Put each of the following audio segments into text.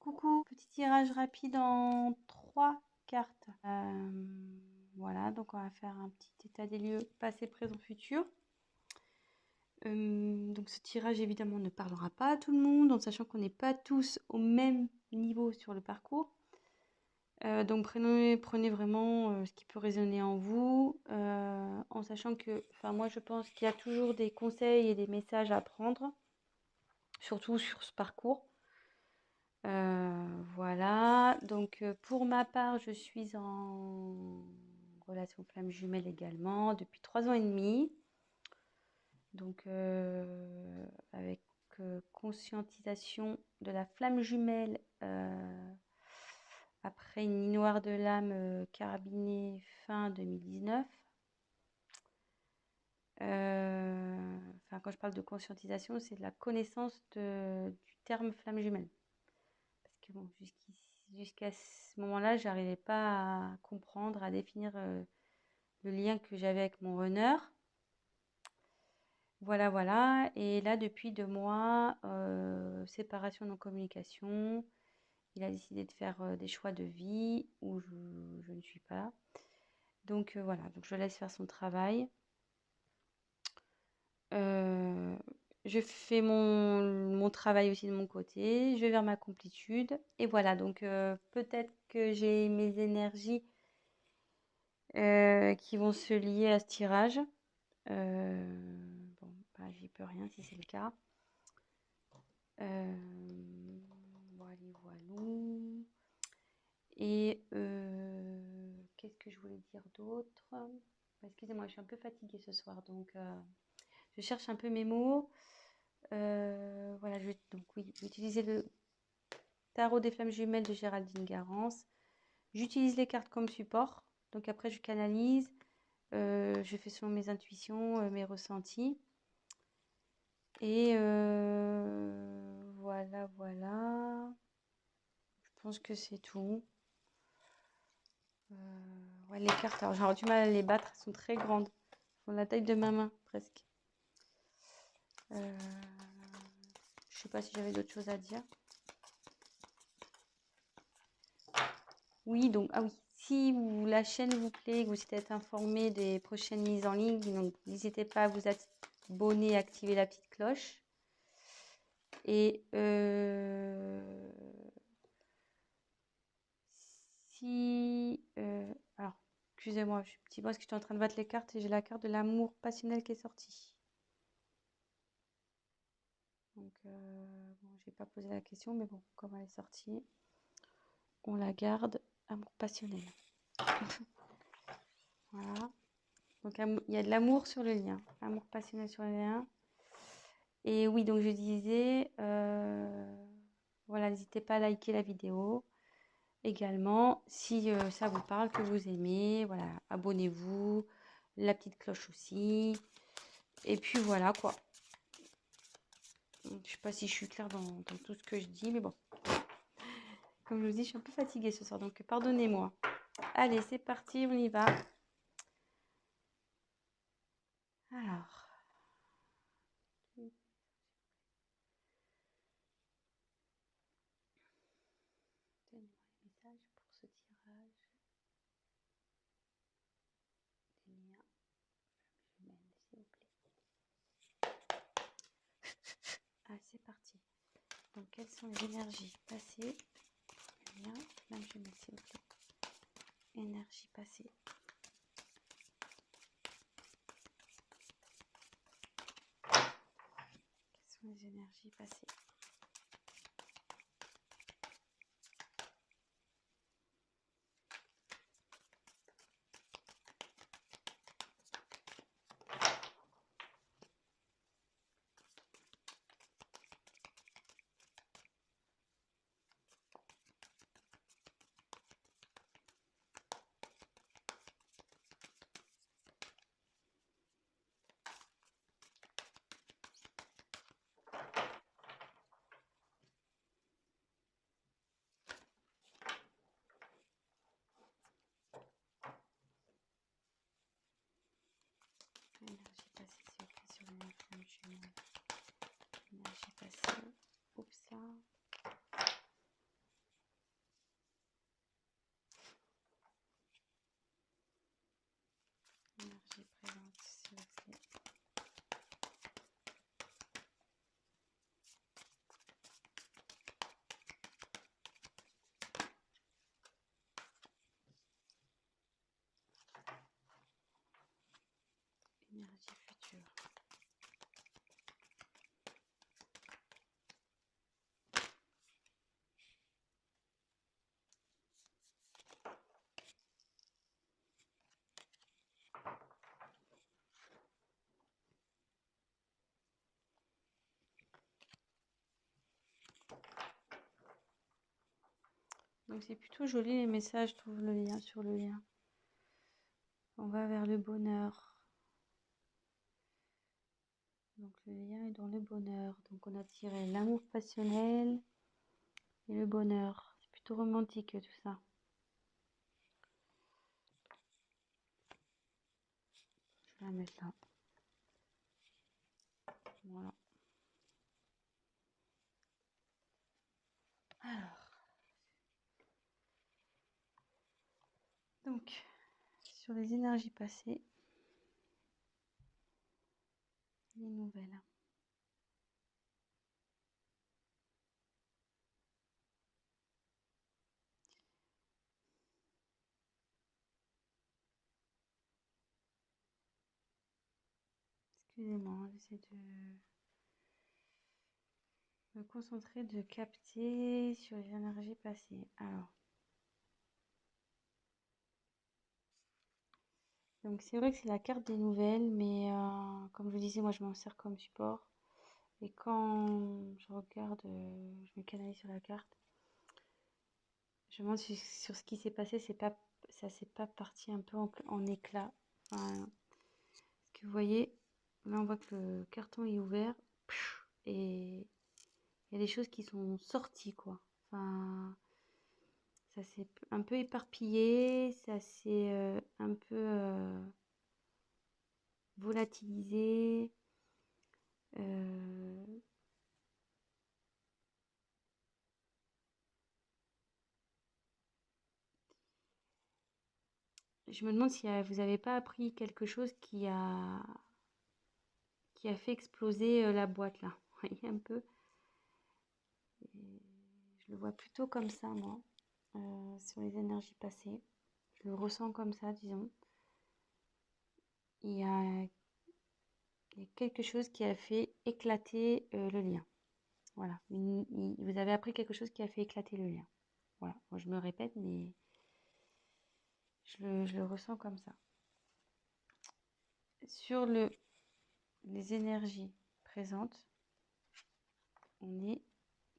Coucou, petit tirage rapide en 3 cartes. Voilà, donc on va faire un petit état des lieux passé, présent, futur. Donc ce tirage évidemment ne parlera pas à tout le monde, en sachant qu'on n'est pas tous au même niveau sur le parcours. Donc prenez vraiment ce qui peut résonner en vous, en sachant que, moi je pense qu'il y a toujours des conseils et des messages à prendre, surtout sur ce parcours. Voilà, donc pour ma part, je suis en relation flamme jumelle également depuis 3 ans et demi. Donc avec conscientisation de la flamme jumelle après une nuit noire de l'âme carabinée fin 2019. Quand je parle de conscientisation, c'est de la connaissance du terme flamme jumelle. Parce que bon, jusqu'à ce moment-là, j'arrivais pas à comprendre, à définir le lien que j'avais avec mon runner. Voilà, voilà. Et là, depuis 2 mois, séparation non-communication. Il a décidé de faire des choix de vie où je ne suis pas. Donc voilà, donc je laisse faire son travail. Je fais mon travail aussi de mon côté. Je vais vers ma complétude. Et voilà, donc peut-être que j'ai mes énergies qui vont se lier à ce tirage. Bon, j'y peux rien si c'est le cas. Voilà, voilà. Et qu'est-ce que je voulais dire d'autre? Excusez-moi, je suis un peu fatiguée ce soir, donc je cherche un peu mes mots. Voilà, je vais utiliser le tarot des flammes jumelles de Géraldine Garance. J'utilise les cartes comme support, donc après je canalise. Je fais selon mes intuitions, mes ressentis. Et voilà, voilà. Je pense que c'est tout. Ouais, les cartes, alors j'aurais du mal à les battre, elles sont très grandes. Elles font la taille de ma main, presque. Je sais pas si j'avais d'autres choses à dire. Oui, donc, oui. Si la chaîne vous plaît, que vous êtes informé des prochaines mises en ligne, donc n'hésitez pas à vous abonner, activer la petite cloche. Et alors, excusez-moi, je suis petit parce que je suis en train de battre les cartes et j'ai la carte de l'amour passionnel qui est sortie. Donc, bon, j'ai pas posé la question, mais bon, comme elle est sortie, on la garde. Amour passionnel. Voilà. Donc, il y a de l'amour sur le lien. Amour passionnel sur le lien. Et oui, donc je disais, voilà, n'hésitez pas à liker la vidéo. Également, si ça vous parle, que vous aimez, voilà, abonnez-vous, la petite cloche aussi. Et puis voilà quoi. Je sais pas si je suis claire dans tout ce que je dis, mais bon. Comme je vous dis, je suis un peu fatiguée ce soir, donc pardonnez-moi. Allez, c'est parti, on y va. Alors. Donnez-moi les messages pour ce tirage. Des liens. S'il vous plaît. Ah, c'est parti. Donc, quelles sont les énergies passées? Lien, même je mets s'il vous plaît. Énergie passée. Quelles sont les énergies passées? Donc c'est plutôt joli les messages, je trouve, le lien sur le lien. On va vers le bonheur. Donc le lien est dans le bonheur. Donc on a tiré l'amour passionnel et le bonheur. C'est plutôt romantique tout ça. Je vais la mettre là. Voilà. Alors, donc, sur les énergies passées, les nouvelles. Excusez-moi, j'essaie de me concentrer, de capter sur les énergies passées. Alors, donc c'est vrai que c'est la carte des nouvelles, mais comme je vous disais, moi je m'en sers comme support. Et quand je regarde, je me canalise sur la carte, je me demande sur ce qui s'est passé, ça s'est pas parti un peu en éclats. Enfin, ce que vous voyez, là on voit que le carton est ouvert et il y a des choses qui sont sorties, quoi. Enfin, ça s'est un peu éparpillé, ça s'est un peu volatilisé. euh, je me demande si vous n'avez pas appris quelque chose qui a fait exploser la boîte là. Vous voyez un peu. Et je le vois plutôt comme ça, moi, sur les énergies passées. Je le ressens comme ça, disons. Il y a, il y a quelque chose qui a fait éclater le lien. Voilà. Vous avez appris quelque chose qui a fait éclater le lien. Voilà. Moi, je me répète, mais je le ressens comme ça. Sur les énergies présentes, on est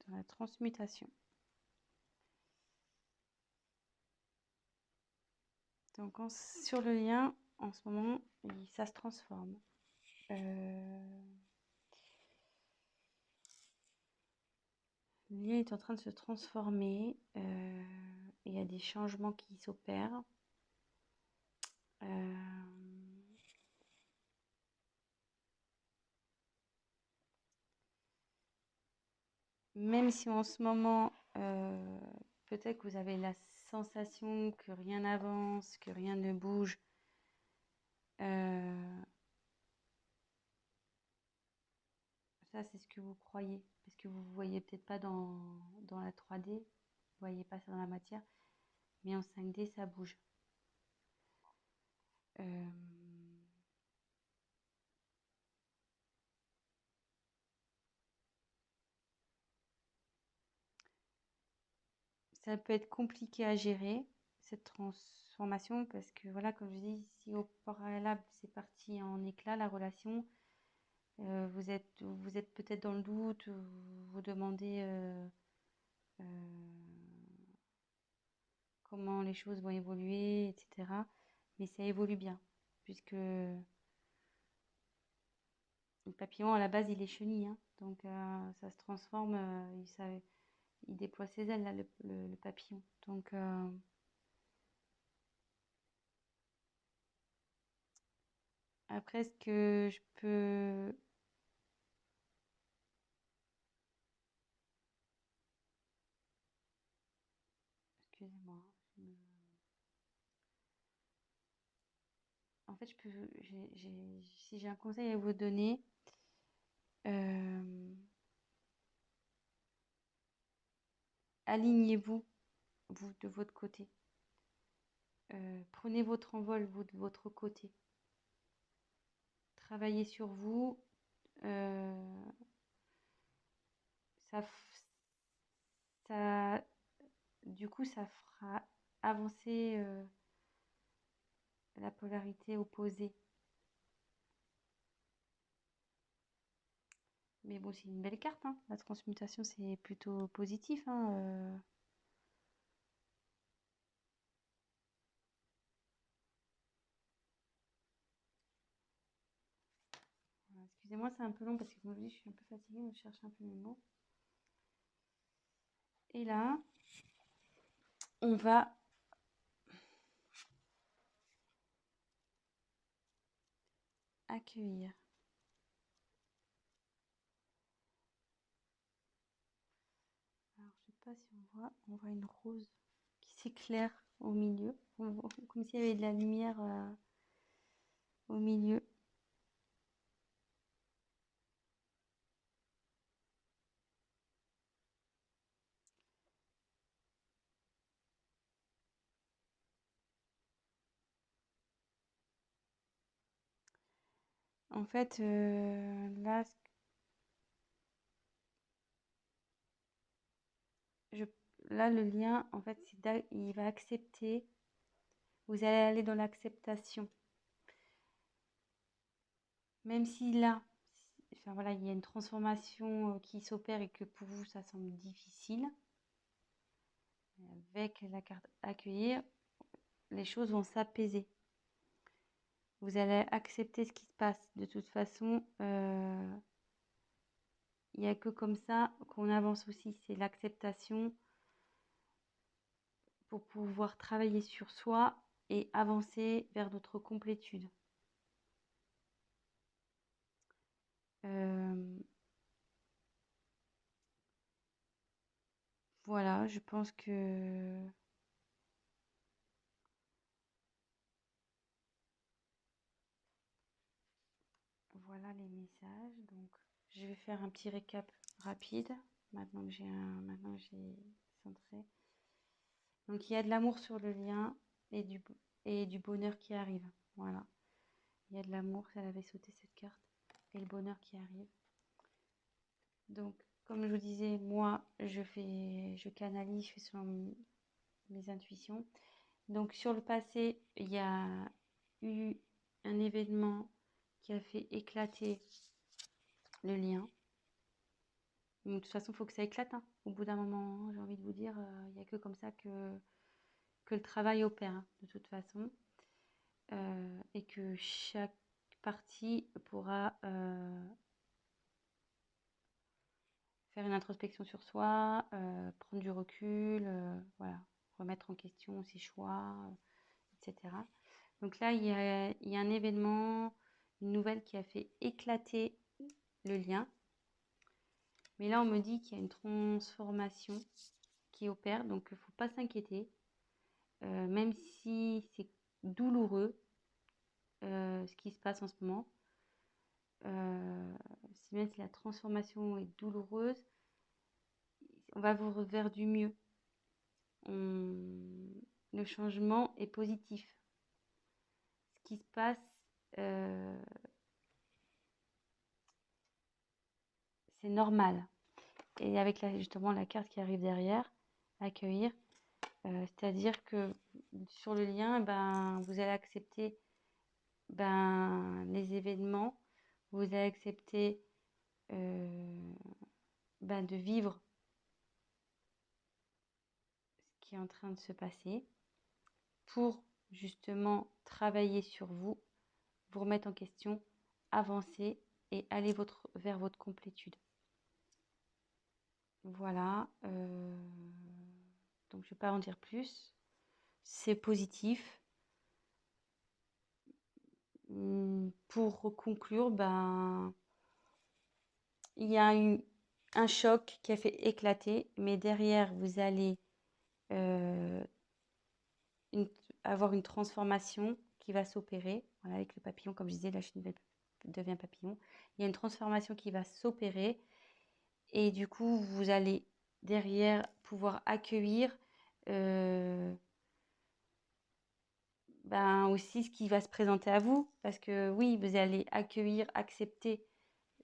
dans la transmutation. Donc sur le lien, en ce moment, ça se transforme. Le lien est en train de se transformer. Il y a des changements qui s'opèrent. Même si en ce moment, peut-être que vous avez la sensation que rien n'avance, que rien ne bouge. Ça, c'est ce que vous croyez. Parce que vous ne voyez peut-être pas dans la 3D. Vous ne voyez pas ça dans la matière. Mais en 5D, ça bouge. Euh, Ça peut être compliqué à gérer, cette transformation, parce que voilà, comme je dis, si au préalable c'est parti en éclat, la relation, vous êtes peut-être dans le doute, vous vous demandez euh, comment les choses vont évoluer, etc. Mais ça évolue bien, puisque le papillon, à la base, il est chenille, hein, donc ça se transforme, il déploie ses ailes, là, le papillon. Donc, après, ce que je peux... Excusez-moi. En fait, si j'ai un conseil à vous donner, euh, alignez-vous, vous, de votre côté. Prenez votre envol, vous, de votre côté. Travaillez sur vous. euh, ça, ça, du coup, ça fera avancer la polarité opposée. Mais bon, c'est une belle carte, hein. La transmutation, c'est plutôt positif, hein. Excusez-moi, c'est un peu long parce que comme je vous dis, je suis un peu fatiguée, donc je cherche un peu mes mots. Et là, on va accueillir. Alors, je sais pas si on voit une rose qui s'éclaire au milieu, comme s'il y avait de la lumière au milieu. En fait, là, je, là, le lien, en fait, il va accepter. Vous allez aller dans l'acceptation. Même si là, enfin voilà, il y a une transformation qui s'opère et que pour vous, ça semble difficile, avec la carte accueillir, les choses vont s'apaiser. Vous allez accepter ce qui se passe. De toute façon, il n'y a que comme ça qu'on avance aussi. C'est l'acceptation pour pouvoir travailler sur soi et avancer vers notre complétude. Voilà, je pense que voilà les messages. Donc, je vais faire un petit récap rapide. Maintenant que j'ai centré. Donc, il y a de l'amour sur le lien et du bonheur qui arrive. Voilà. Il y a de l'amour, elle avait sauté cette carte. Et le bonheur qui arrive. Donc, comme je vous disais, moi, je canalise, je fais selon mes intuitions. Donc, sur le passé, il y a eu un événement qui a fait éclater le lien. Donc, de toute façon, il faut que ça éclate, hein. Au bout d'un moment, j'ai envie de vous dire, il n'y a que comme ça que le travail opère, hein, de toute façon. Et que chaque partie pourra faire une introspection sur soi, prendre du recul, voilà, remettre en question ses choix, etc. Donc là, il y a un événement, une nouvelle qui a fait éclater le lien. Mais là, on me dit qu'il y a une transformation qui opère, donc il ne faut pas s'inquiéter. Même si c'est douloureux, ce qui se passe en ce moment, même si la transformation est douloureuse, on va vous vers du mieux. Le changement est positif. Ce qui se passe, euh, c'est normal. Et avec justement la carte qui arrive derrière, accueillir, c'est-à-dire que sur le lien, ben, vous allez accepter les événements, vous allez accepter de vivre ce qui est en train de se passer pour justement travailler sur vous, vous remettre en question, avancer et aller vers votre complétude. Voilà. Donc je ne vais pas en dire plus. C'est positif. Pour conclure, il y a eu un choc qui a fait éclater, mais derrière, vous allez avoir une transformation qui va s'opérer. Voilà, avec le papillon, comme je disais, la chenille devient papillon. Il y a une transformation qui va s'opérer et du coup, vous allez derrière pouvoir accueillir aussi ce qui va se présenter à vous. Parce que oui, vous allez accueillir, accepter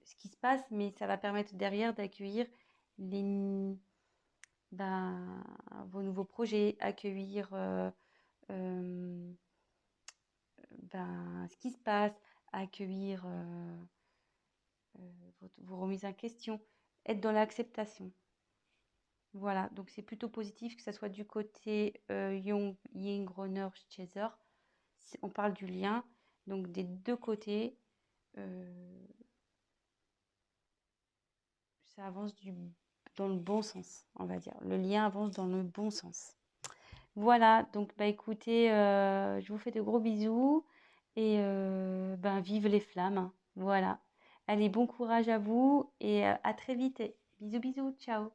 ce qui se passe, mais ça va permettre derrière d'accueillir les, vos nouveaux projets, accueillir ce qui se passe, accueillir vos remises en question, être dans l'acceptation. Voilà, donc c'est plutôt positif que ça soit du côté Jung, Ying, Groner, Chaser. On parle du lien, donc des deux côtés. ça avance dans le bon sens, on va dire. Le lien avance dans le bon sens. Voilà, donc bah écoutez, je vous fais de gros bisous et ben vive les flammes. Voilà. Allez, bon courage à vous et à très vite. Bisous, bisous, ciao.